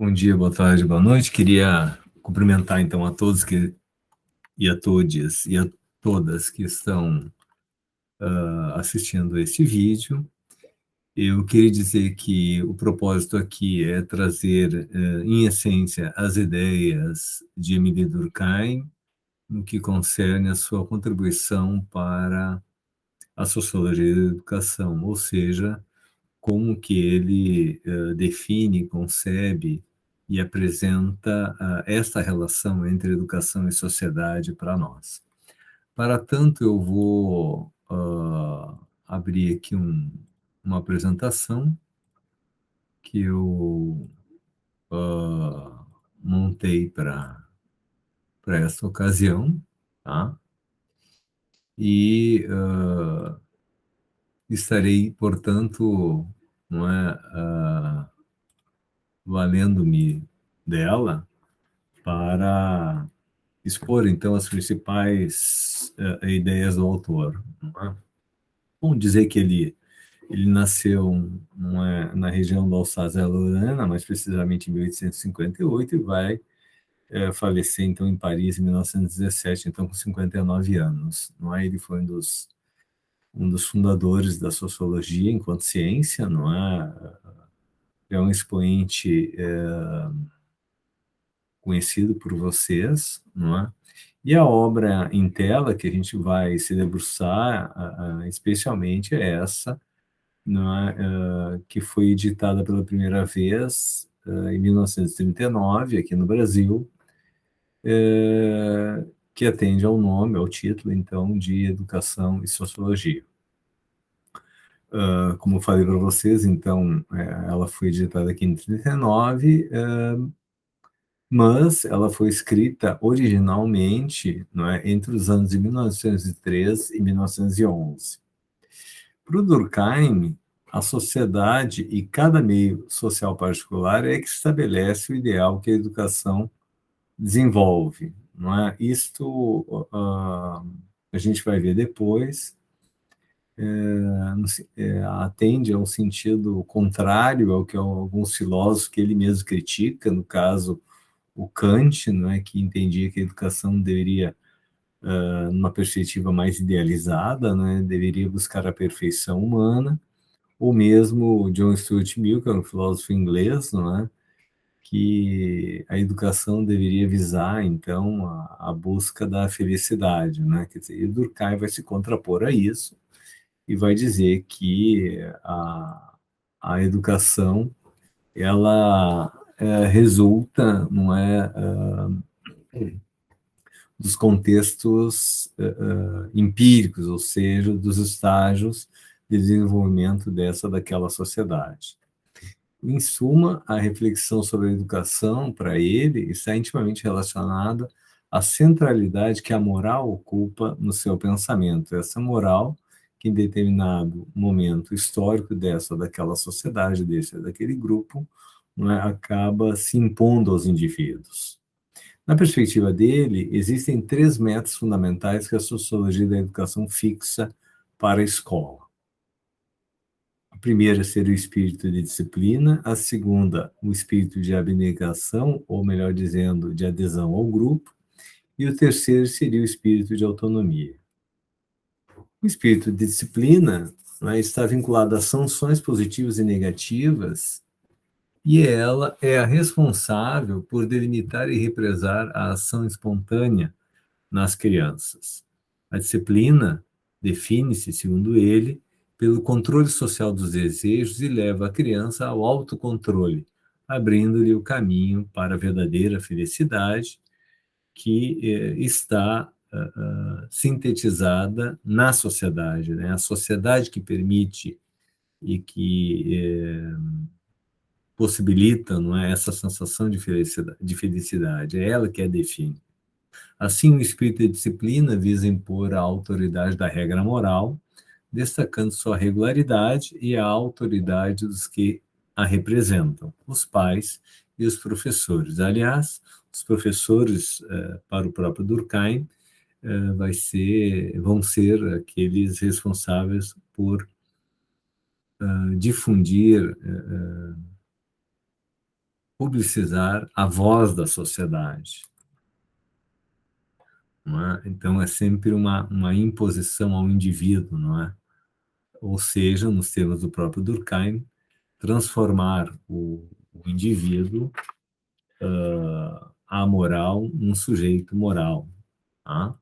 Bom dia, boa tarde, boa noite. Queria cumprimentar então a todos e a todes e a todas que estão assistindo este vídeo. Eu queria dizer que o propósito aqui é trazer, em essência, as ideias de Emile Durkheim no que concerne a sua contribuição para a sociologia da educação, ou seja, como que ele define, concebe e apresenta esta relação entre educação e sociedade para nós. Para tanto, eu vou abrir aqui uma apresentação que eu montei para esta ocasião, tá? E estarei, portanto, não é, valendo-me dela para expor, então, as principais ideias do autor. Não é? Vamos dizer que ele nasceu não é, na região da Alsácia-Lorena, mais precisamente em 1858, e vai falecer, então, em Paris em 1917, então, com 59 anos. Não é? Ele foi um dos fundadores da sociologia enquanto ciência, não é? É um expoente conhecido por vocês, não é? E a obra em tela que a gente vai se debruçar, especialmente, é essa, não é? Que foi editada pela primeira vez em 1939, aqui no Brasil, que atende ao nome, ao título, então, de Educação e Sociologia. Como eu falei para vocês, então, ela foi editada aqui em 1939, mas ela foi escrita originalmente, não é, entre os anos de 1903 e 1911. Para o Durkheim, a sociedade e cada meio social particular é que estabelece o ideal que a educação desenvolve. Não é? Isto a gente vai ver depois, atende ao sentido contrário ao que alguns filósofos que ele mesmo critica, no caso, o Kant, não é, que entendia que a educação deveria, numa perspectiva mais idealizada, né, deveria buscar a perfeição humana, ou mesmo John Stuart Mill, que é um filósofo inglês, não é, que a educação deveria visar, então, a busca da felicidade, né, quer dizer, e Durkheim vai se contrapor a isso e vai dizer que a educação, ela resulta, não é, dos contextos empíricos, ou seja, dos estágios de desenvolvimento daquela sociedade. Em suma, a reflexão sobre a educação, para ele, está intimamente relacionada à centralidade que a moral ocupa no seu pensamento. Essa moral que, em determinado momento histórico daquela sociedade, daquele grupo, não é, acaba se impondo aos indivíduos. Na perspectiva dele, existem três metas fundamentais que a sociologia da educação fixa para a escola. A primeira seria o espírito de disciplina, a segunda, o espírito de abnegação, ou melhor dizendo, de adesão ao grupo, e o terceiro seria o espírito de autonomia. O espírito de disciplina, né, está vinculado às sanções positivas e negativas, e ela é a responsável por delimitar e represar a ação espontânea nas crianças. A disciplina define-se, segundo ele, pelo controle social dos desejos e leva a criança ao autocontrole, abrindo-lhe o caminho para a verdadeira felicidade que está sintetizada na sociedade, né? A sociedade que permite e que possibilita, não é, essa sensação de felicidade, é ela que a define. Assim, o espírito de disciplina visa impor a autoridade da regra moral, destacando sua regularidade e a autoridade dos que a representam, os pais e os professores. Aliás, os professores, para o próprio Durkheim, vão ser aqueles responsáveis por difundir publicizar a voz da sociedade. Não é? Então, é sempre uma imposição ao indivíduo, não é? Ou seja, nos termos do próprio Durkheim, transformar o indivíduo amoral num sujeito moral. Tá?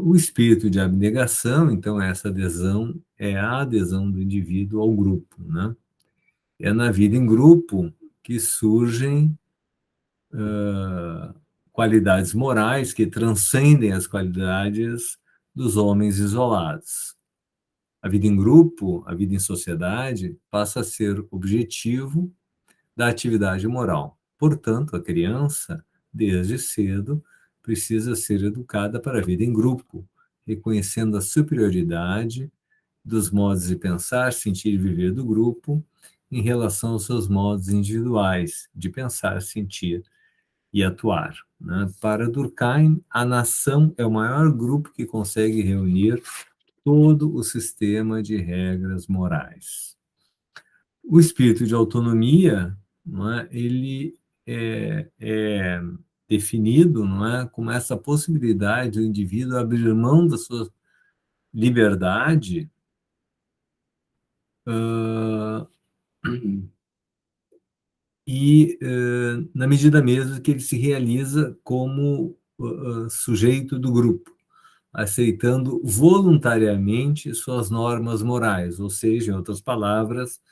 O espírito de abnegação, então, essa adesão é a adesão do indivíduo ao grupo. Né? É na vida em grupo que surgem qualidades morais que transcendem as qualidades dos homens isolados. A vida em grupo, a vida em sociedade, passa a ser objetivo da atividade moral. Portanto, a criança, desde cedo, precisa ser educada para a vida em grupo, reconhecendo a superioridade dos modos de pensar, sentir e viver do grupo em relação aos seus modos individuais de pensar, sentir e atuar. Né? Para Durkheim, a nação é o maior grupo que consegue reunir todo o sistema de regras morais. O espírito de autonomia, não é, ele é definido, não é, como essa possibilidade do indivíduo abrir mão da sua liberdade uh, e, na medida mesmo que ele se realiza como sujeito do grupo, aceitando voluntariamente suas normas morais, ou seja, em outras palavras,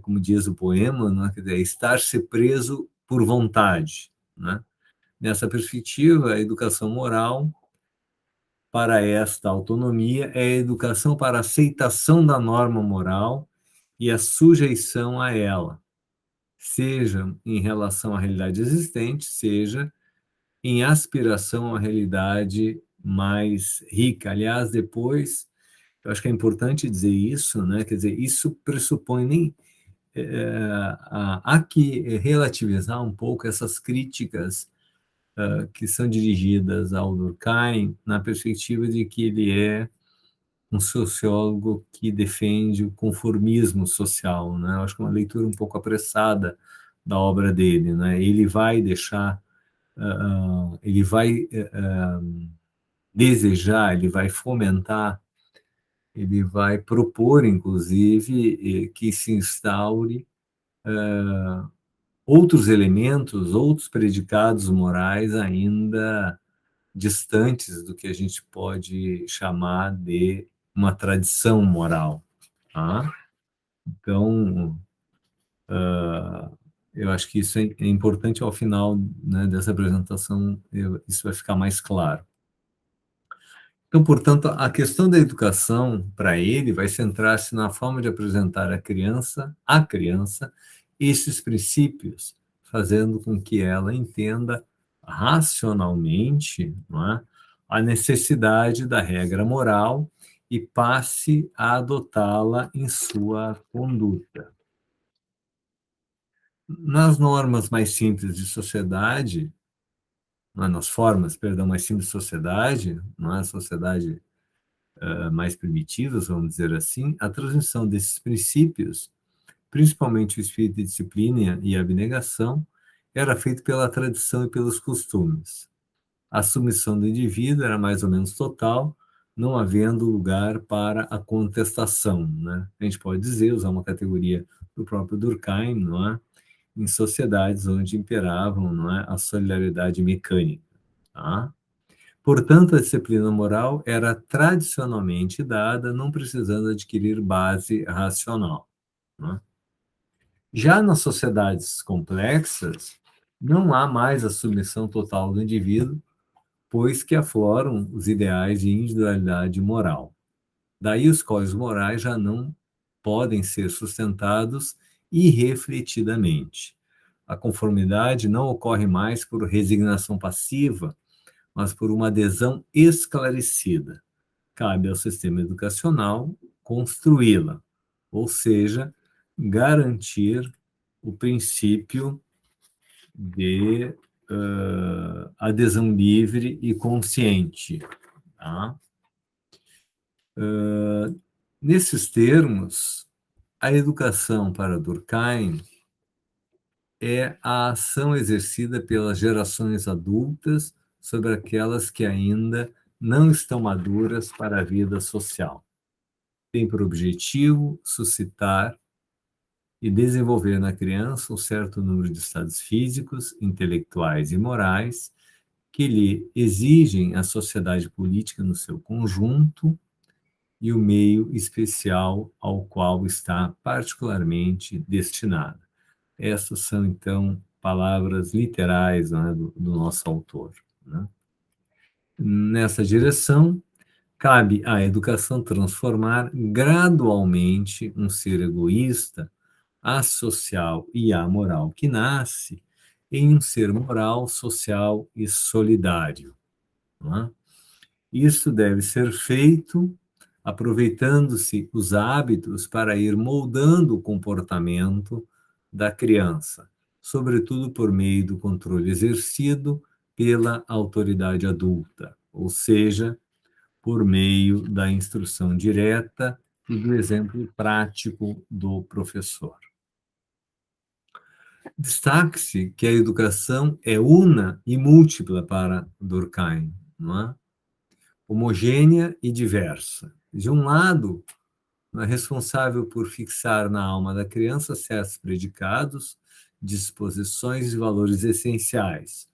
como diz o poema, né, quer dizer, estar-se preso por vontade. Né? Nessa perspectiva, a educação moral para esta autonomia é a educação para a aceitação da norma moral e a sujeição a ela, seja em relação à realidade existente, seja em aspiração a uma realidade mais rica. Aliás, depois, eu acho que é importante dizer isso, né? Quer dizer, isso pressupõe nem há que relativizar um pouco essas críticas que são dirigidas ao Durkheim na perspectiva de que ele é um sociólogo que defende o conformismo social, né? Eu acho que é uma leitura um pouco apressada da obra dele, né? Ele vai deixar, ele vai desejar, ele vai fomentar, ele vai propor, inclusive, que se instaure outros elementos, outros predicados morais ainda distantes do que a gente pode chamar de uma tradição moral. Tá? Então, eu acho que isso é importante ao final, né, dessa apresentação, isso vai ficar mais claro. Então, portanto, a questão da educação, para ele, vai centrar-se na forma de apresentar à criança, esses princípios, fazendo com que ela entenda racionalmente, não é, a necessidade da regra moral e passe a adotá-la em sua conduta. Nas normas mais simples de sociedade, nas formas, perdão, mais simples de sociedade, não é, sociedade mais primitivas, vamos dizer assim, a transmissão desses princípios, principalmente o espírito de disciplina e abnegação, era feito pela tradição e pelos costumes. A submissão do indivíduo era mais ou menos total, não havendo lugar para a contestação. Né? A gente pode dizer, usar uma categoria do próprio Durkheim, não é? Em sociedades onde imperavam, não é, a solidariedade mecânica. Tá? Portanto, a disciplina moral era tradicionalmente dada, não precisando adquirir base racional. Né? Já nas sociedades complexas, não há mais a submissão total do indivíduo, pois que afloram os ideais de individualidade moral. Daí os códigos morais já não podem ser sustentados irrefletidamente. A conformidade não ocorre mais por resignação passiva, mas por uma adesão esclarecida. Cabe ao sistema educacional construí-la, ou seja, garantir o princípio de adesão livre e consciente. Tá? Nesses termos, a educação para Durkheim é a ação exercida pelas gerações adultas sobre aquelas que ainda não estão maduras para a vida social. Tem por objetivo suscitar e desenvolver na criança um certo número de estados físicos, intelectuais e morais que lhe exigem a sociedade política no seu conjunto e o meio especial ao qual está particularmente destinada. Essas são, então, palavras literais, né, do nosso autor. Né? Nessa direção, cabe à educação transformar gradualmente um ser egoísta, associal e amoral que nasce em um ser moral, social e solidário. Não é? Isso deve ser feito aproveitando-se os hábitos para ir moldando o comportamento da criança, sobretudo por meio do controle exercido pela autoridade adulta, ou seja, por meio da instrução direta e do exemplo prático do professor. Destaque-se que a educação é una e múltipla para Durkheim, não é? Homogênea e diversa. De um lado, é responsável por fixar na alma da criança certos predicados, disposições e valores essenciais,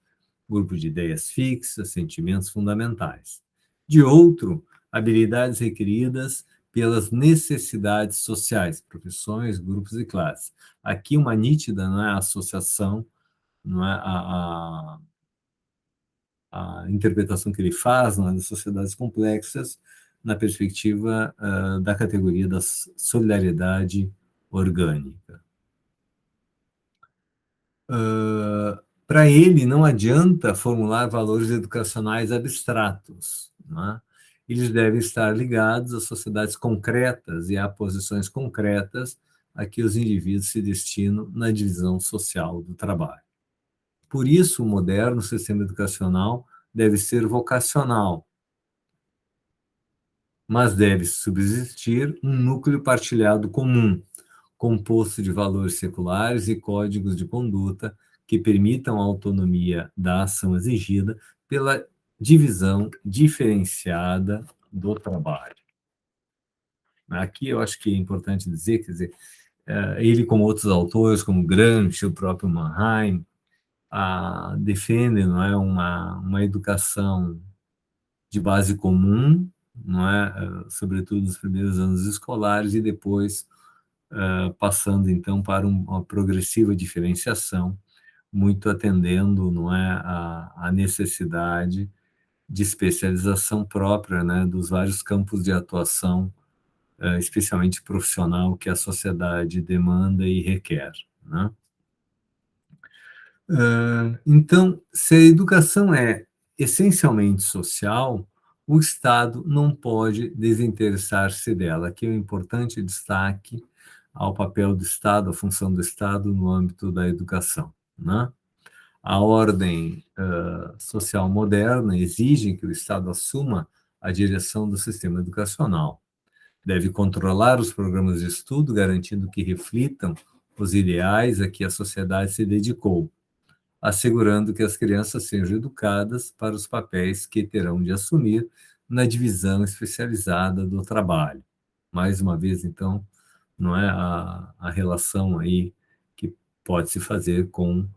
grupo de ideias fixas, sentimentos fundamentais. De outro, habilidades requeridas pelas necessidades sociais, profissões, grupos e classes. Aqui uma nítida, não é, associação, não é, a interpretação que ele faz, não é, das sociedades complexas na perspectiva da categoria da solidariedade orgânica. Para ele, não adianta formular valores educacionais abstratos. Não é? Eles devem estar ligados a sociedades concretas e a posições concretas a que os indivíduos se destinam na divisão social do trabalho. Por isso, o moderno sistema educacional deve ser vocacional, mas deve subsistir um núcleo partilhado comum, composto de valores seculares e códigos de conduta que permitam a autonomia da ação exigida pela divisão diferenciada do trabalho. Aqui eu acho que é importante dizer, quer dizer, ele como outros autores, como Gramsci, o próprio Mannheim, defendem, não é, uma educação de base comum, não é, sobretudo nos primeiros anos escolares e depois passando então para uma progressiva diferenciação, muito atendendo, não é, a necessidade de especialização própria, né, dos vários campos de atuação, especialmente profissional, que a sociedade demanda e requer, né? Então, se a educação é essencialmente social, o Estado não pode desinteressar-se dela. Aqui é um importante destaque ao papel do Estado, à função do Estado no âmbito da educação. Né? A ordem social moderna exige que o Estado assuma a direção do sistema educacional. Deve controlar os programas de estudo, garantindo que reflitam os ideais a que a sociedade se dedicou, assegurando que as crianças sejam educadas para os papéis que terão de assumir na divisão especializada do trabalho. Mais uma vez, então, não é a relação aí que pode se fazer com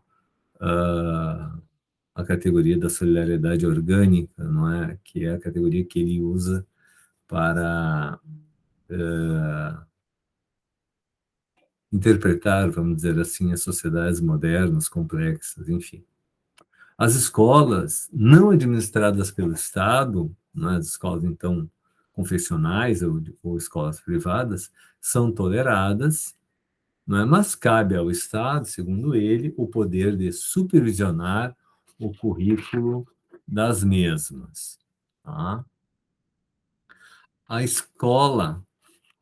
a categoria da solidariedade orgânica, não é? Que é a categoria que ele usa para interpretar, vamos dizer assim, as sociedades modernas, complexas, enfim. As escolas não administradas pelo Estado, né, as escolas, então, confessionais ou escolas privadas, são toleradas, né, mas cabe ao Estado, segundo ele, o poder de supervisionar o currículo das mesmas. Tá? A escola,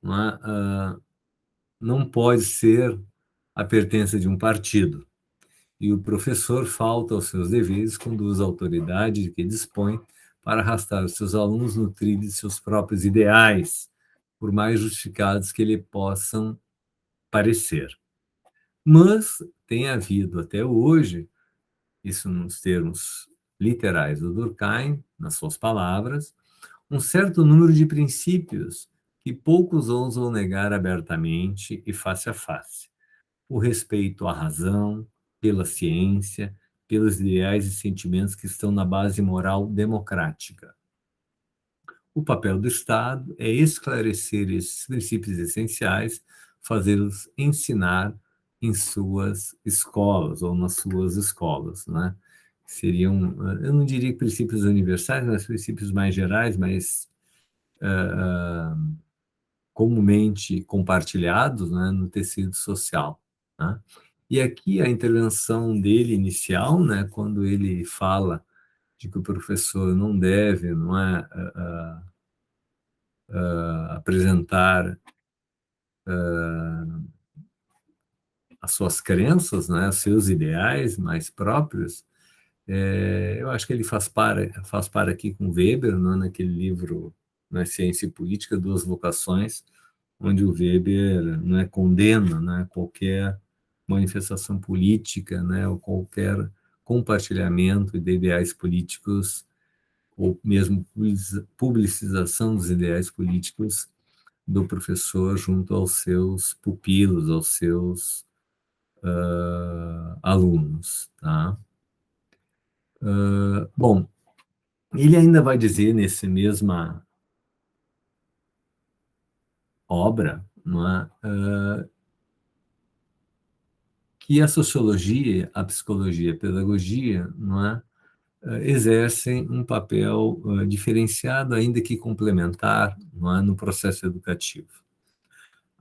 né, não pode ser a pertença de um partido, e o professor falta aos seus deveres quando usa a autoridade de que dispõe para arrastar os seus alunos no trilho de seus próprios ideais, por mais justificados que lhe possam parecer. Mas tem havido até hoje, isso nos termos literais do Durkheim, nas suas palavras, um certo número de princípios que poucos ousam negar abertamente e face a face. O respeito à razão, pela ciência, pelos ideais e sentimentos que estão na base moral democrática. O papel do Estado é esclarecer esses princípios essenciais, fazê-los ensinar em suas escolas ou nas suas escolas, né? Seriam, eu não diria princípios universais, mas princípios mais gerais, mais comumente compartilhados, né, no tecido social, né? E aqui a intervenção dele inicial, né, quando ele fala de que o professor não deve, não é, apresentar as suas crenças, né, os seus ideais mais próprios, eu acho que ele faz para aqui com Weber, né, naquele livro, na Ciência e Política, Duas Vocações, onde o Weber, né, condena, né, qualquer manifestação política, né, ou qualquer compartilhamento de ideais políticos, ou mesmo publicização dos ideais políticos do professor junto aos seus pupilos, aos seus alunos. Tá? Bom, ele ainda vai dizer nessa mesma obra, não é, que a sociologia, a psicologia, a pedagogia, não é, exercem um papel diferenciado, ainda que complementar, não é, no processo educativo.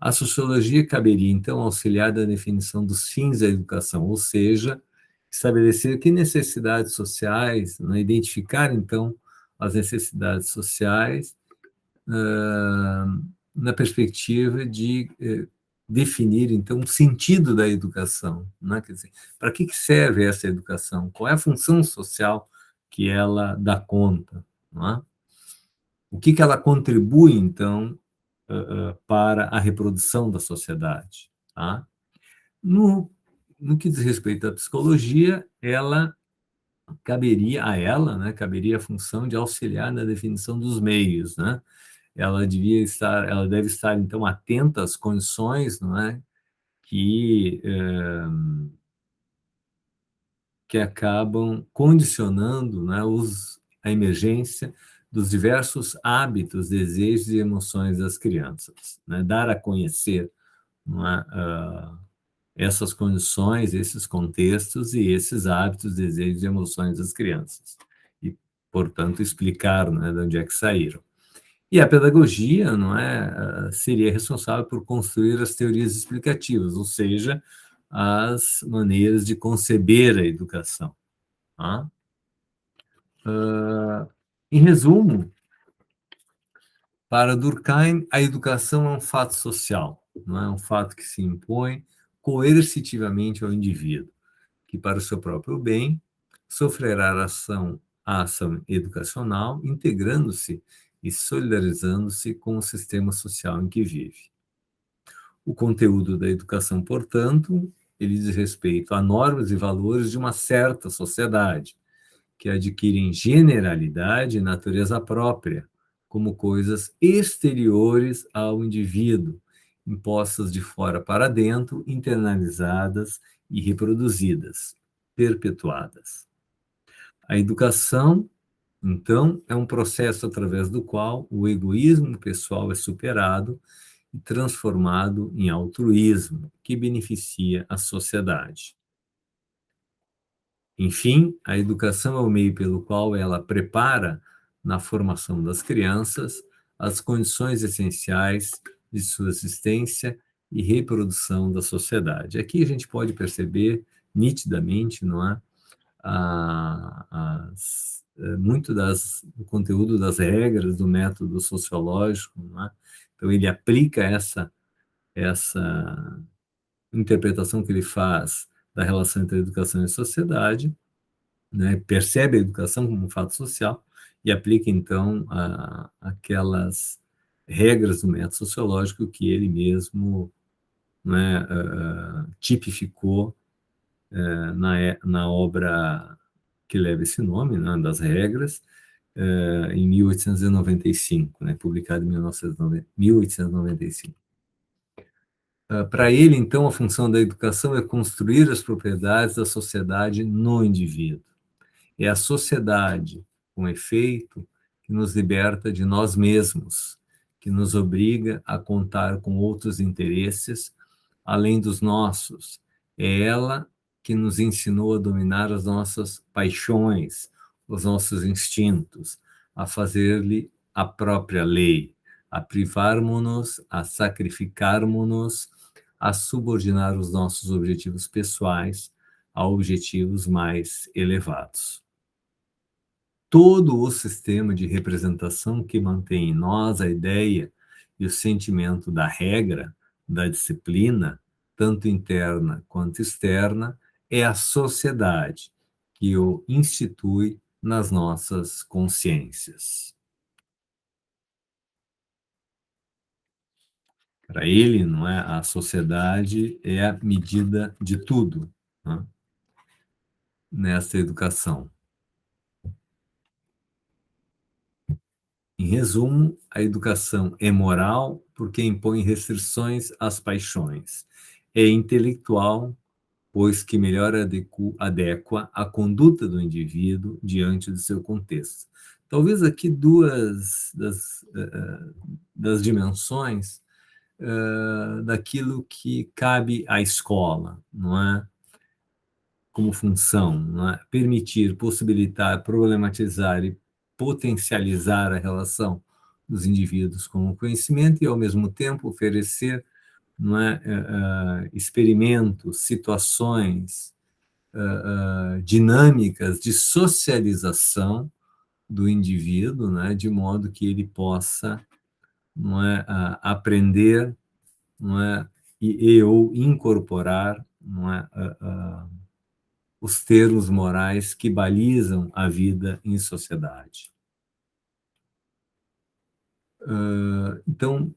A sociologia caberia, então, auxiliar da definição dos fins da educação, ou seja, estabelecer que necessidades sociais, né, identificar, então, as necessidades sociais na perspectiva de definir, então, o sentido da educação. Né? Quer dizer, para que serve essa educação? Qual é a função social que ela dá conta? Não é? O que ela contribui, então, para a reprodução da sociedade? Tá? No que diz respeito à psicologia, caberia a função de auxiliar na definição dos meios, né? Ela deve estar então atenta às condições, não é, que acabam condicionando, né, a emergência dos diversos hábitos, desejos e emoções das crianças, né? Dar a conhecer, não é, essas condições, esses contextos e esses hábitos, desejos e emoções das crianças e, portanto, explicar, né, de onde é que saíram. E a pedagogia, não é, seria responsável por construir as teorias explicativas, ou seja, as maneiras de conceber a educação. Tá? Em resumo, para Durkheim, a educação é um fato social, não é um fato que se impõe coercitivamente ao indivíduo, que, para o seu próprio bem, sofrerá a ação educacional, integrando-se e solidarizando-se com o sistema social em que vive. O conteúdo da educação, portanto, ele diz respeito a normas e valores de uma certa sociedade, que adquirem generalidade e natureza própria, como coisas exteriores ao indivíduo, impostas de fora para dentro, internalizadas e reproduzidas, perpetuadas. A educação, então, é um processo através do qual o egoísmo pessoal é superado e transformado em altruísmo, que beneficia a sociedade. Enfim, a educação é o meio pelo qual ela prepara, na formação das crianças, as condições essenciais de sua existência e reprodução da sociedade. Aqui a gente pode perceber nitidamente, não é, muito do conteúdo das regras do método sociológico, não é? Então ele aplica essa interpretação que ele faz da relação entre a educação e a sociedade, né? Percebe a educação como um fato social e aplica, então, aquelas regras do método sociológico que ele mesmo, né, tipificou na obra que leva esse nome, né, das regras, em 1895, né, publicado em 1895. Para ele, então, a função da educação é construir as propriedades da sociedade no indivíduo. É a sociedade, com efeito, que nos liberta de nós mesmos, que nos obriga a contar com outros interesses além dos nossos. É ela que nos ensinou a dominar as nossas paixões, os nossos instintos, a fazer-lhe a própria lei, a privarmos-nos, a sacrificarmos-nos, a subordinar os nossos objetivos pessoais a objetivos mais elevados. Todo o sistema de representação que mantém em nós a ideia e o sentimento da regra, da disciplina, tanto interna quanto externa, é a sociedade que o institui nas nossas consciências. Para ele, não é? A sociedade é a medida de tudo, né, nessa educação. Em resumo, a educação é moral porque impõe restrições às paixões. É intelectual, pois que melhor adequa a conduta do indivíduo diante do seu contexto. Talvez aqui duas das dimensões daquilo que cabe à escola, não é? Como função, não é? Permitir, possibilitar, problematizar e potencializar a relação dos indivíduos com o conhecimento e, ao mesmo tempo, oferecer, não é, experimentos, situações, dinâmicas de socialização do indivíduo, não é, de modo que ele possa, não é, aprender, não é, e ou incorporar, não é, os termos morais que balizam a vida em sociedade. Então,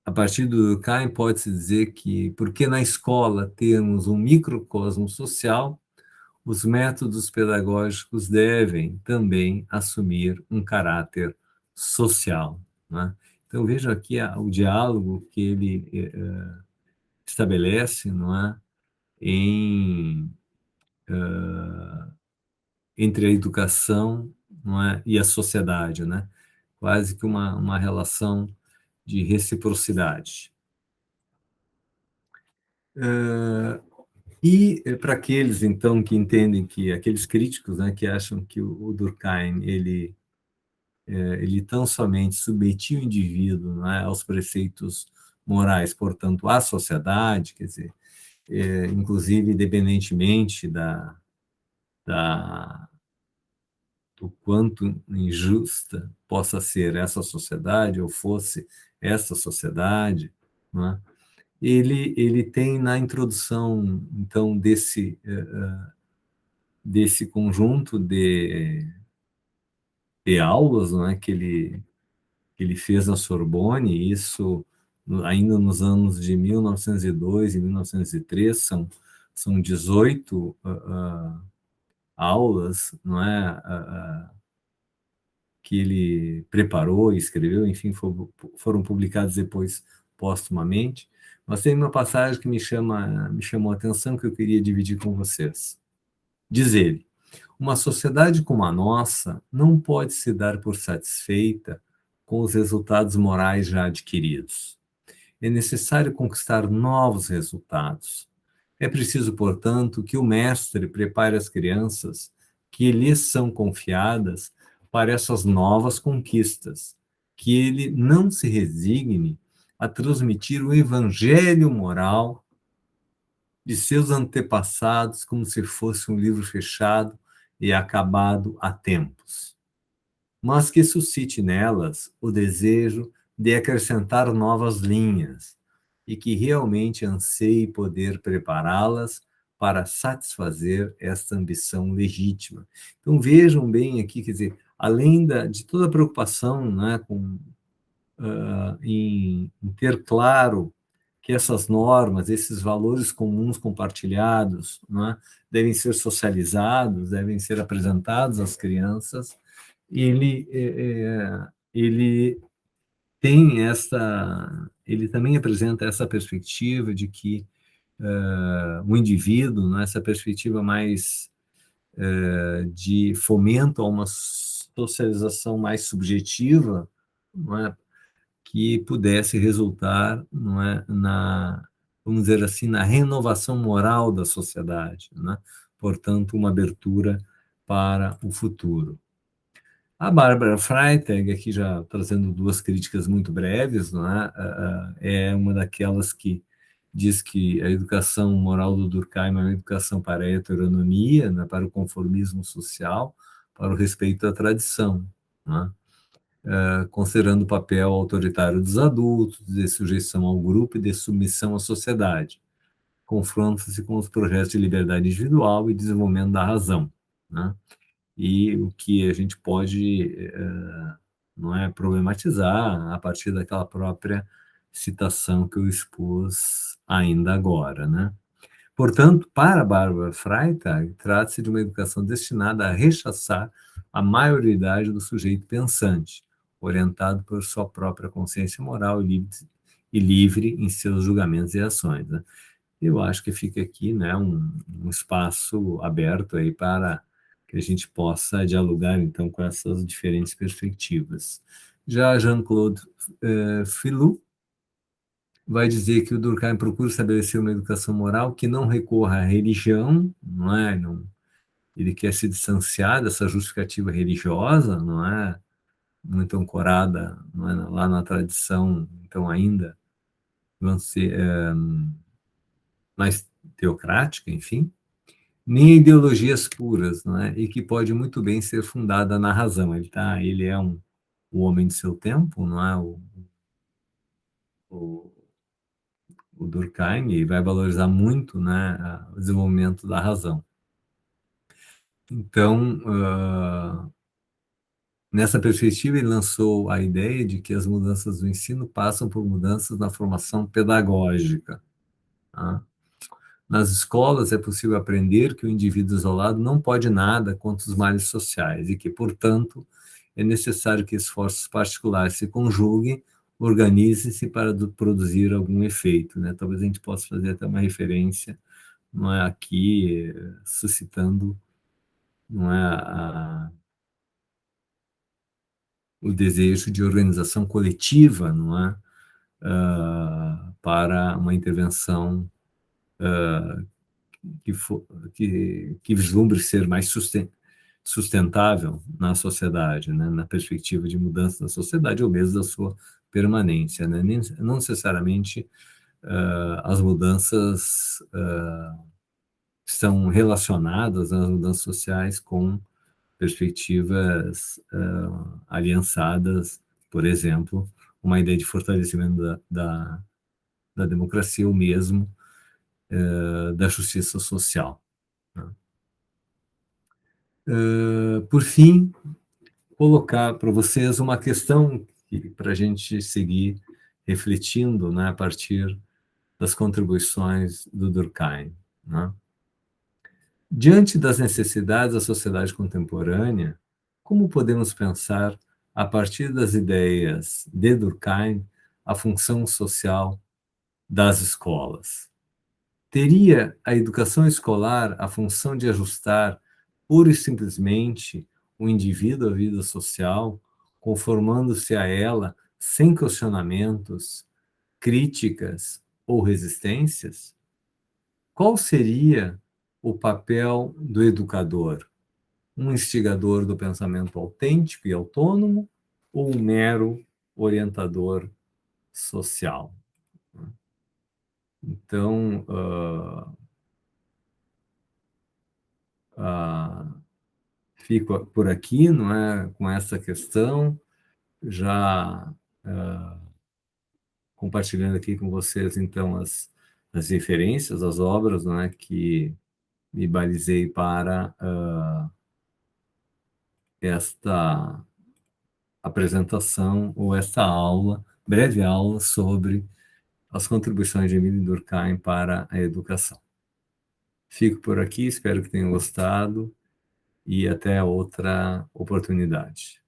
a partir do Durkheim, pode-se dizer que, porque na escola temos um microcosmo social, os métodos pedagógicos devem também assumir um caráter social, né? Então, veja aqui o diálogo que ele estabelece, não é, em entre a educação, não é, e a sociedade, né? Quase que uma relação de reciprocidade. E para aqueles, então, que entendem que, aqueles críticos, né, que acham que o Durkheim, ele tão somente submetia o indivíduo, não é, aos preceitos morais, portanto, à sociedade, quer dizer, inclusive, independentemente da, do quanto injusta possa ser essa sociedade, ou fosse essa sociedade, não é? Ele tem na introdução, então, desse conjunto de aulas, não é, que ele fez na Sorbonne, isso ainda nos anos de 1902 e 1903, são 18 aulas, não é, que ele preparou e escreveu, enfim, foram publicadas depois postumamente. Mas tem uma passagem que me chamou a atenção, que eu queria dividir com vocês. Diz ele: uma sociedade como a nossa não pode se dar por satisfeita com os resultados morais já adquiridos. É necessário conquistar novos resultados. É preciso, portanto, que o mestre prepare as crianças que lhes são confiadas para essas novas conquistas, que ele não se resigne a transmitir o evangelho moral de seus antepassados como se fosse um livro fechado e acabado há tempos, mas que suscite nelas o desejo de acrescentar novas linhas e que realmente anseie poder prepará-las para satisfazer esta ambição legítima. Então vejam bem aqui, quer dizer, além de toda a preocupação, né, em ter claro que essas normas, esses valores comuns compartilhados, não é, devem ser socializados, devem ser apresentados às crianças. Ele tem ele também apresenta essa perspectiva de que o indivíduo, não é, essa perspectiva mais de fomento a uma socialização mais subjetiva, não é, que pudesse resultar, não é, vamos dizer assim, na renovação moral da sociedade, né? Portanto, uma abertura para o futuro. A Bárbara Freitag, aqui já trazendo duas críticas muito breves, não é? É uma daquelas que diz que a educação moral do Durkheim é uma educação para a heteronomia, né, para o conformismo social, para o respeito à tradição, né? Considerando o papel autoritário dos adultos, de sujeição ao grupo e de submissão à sociedade. Confronta-se com os projetos de liberdade individual e desenvolvimento da razão, né? E o que a gente pode, não é, problematizar a partir daquela própria citação que eu expus ainda agora, né? Portanto, para Barbara Freitag, trata-se de uma educação destinada a rechaçar a maioridade do sujeito pensante, orientado por sua própria consciência moral e livre em seus julgamentos e ações, né? Eu acho que fica aqui, né, um espaço aberto aí para que a gente possa dialogar, então, com essas diferentes perspectivas. Já Jean-Claude Filou vai dizer que o Durkheim procura estabelecer uma educação moral que não recorra à religião, não é? Não, ele quer se distanciar dessa justificativa religiosa, não é? Muito ancorada, não é? Lá na tradição, então, ainda, vamos ser, mais teocrática, enfim, nem ideologias puras, não é? E que pode muito bem ser fundada na razão. Ele é o homem de seu tempo, não é? O, o Durkheim, e vai valorizar muito, né, o desenvolvimento da razão. Então, nessa perspectiva, ele lançou a ideia de que as mudanças do ensino passam por mudanças na formação pedagógica. Tá? Nas escolas é possível aprender que o indivíduo isolado não pode nada contra os males sociais e que, portanto, é necessário que esforços particulares se conjuguem, organizem-se para produzir algum efeito, né? Talvez a gente possa fazer até uma referência, não é, aqui, suscitando, não é, o desejo de organização coletiva, não é, para uma intervenção que, for, que vislumbre ser mais sustentável na sociedade, né, na perspectiva de mudança da sociedade ou mesmo da sua permanência, né? Não necessariamente as mudanças estão relacionadas às mudanças sociais com perspectivas aliançadas, por exemplo, uma ideia de fortalecimento da democracia ou mesmo da justiça social. Né? Por fim, colocar para vocês uma questão para a gente seguir refletindo, né, a partir das contribuições do Durkheim. Né? Diante das necessidades da sociedade contemporânea, como podemos pensar, a partir das ideias de Durkheim, a função social das escolas? Teria a educação escolar a função de ajustar, pura e simplesmente, o indivíduo à vida social, conformando-se a ela sem questionamentos, críticas ou resistências? Qual seria o papel do educador? Um instigador do pensamento autêntico e autônomo ou um mero orientador social? Então, fico por aqui, não é, com essa questão, já compartilhando aqui com vocês, então, as referências, as obras, não é, que me balizei para esta apresentação ou esta aula, breve aula sobre as contribuições de Emílio Durkheim para a educação. Fico por aqui, espero que tenham gostado e até outra oportunidade.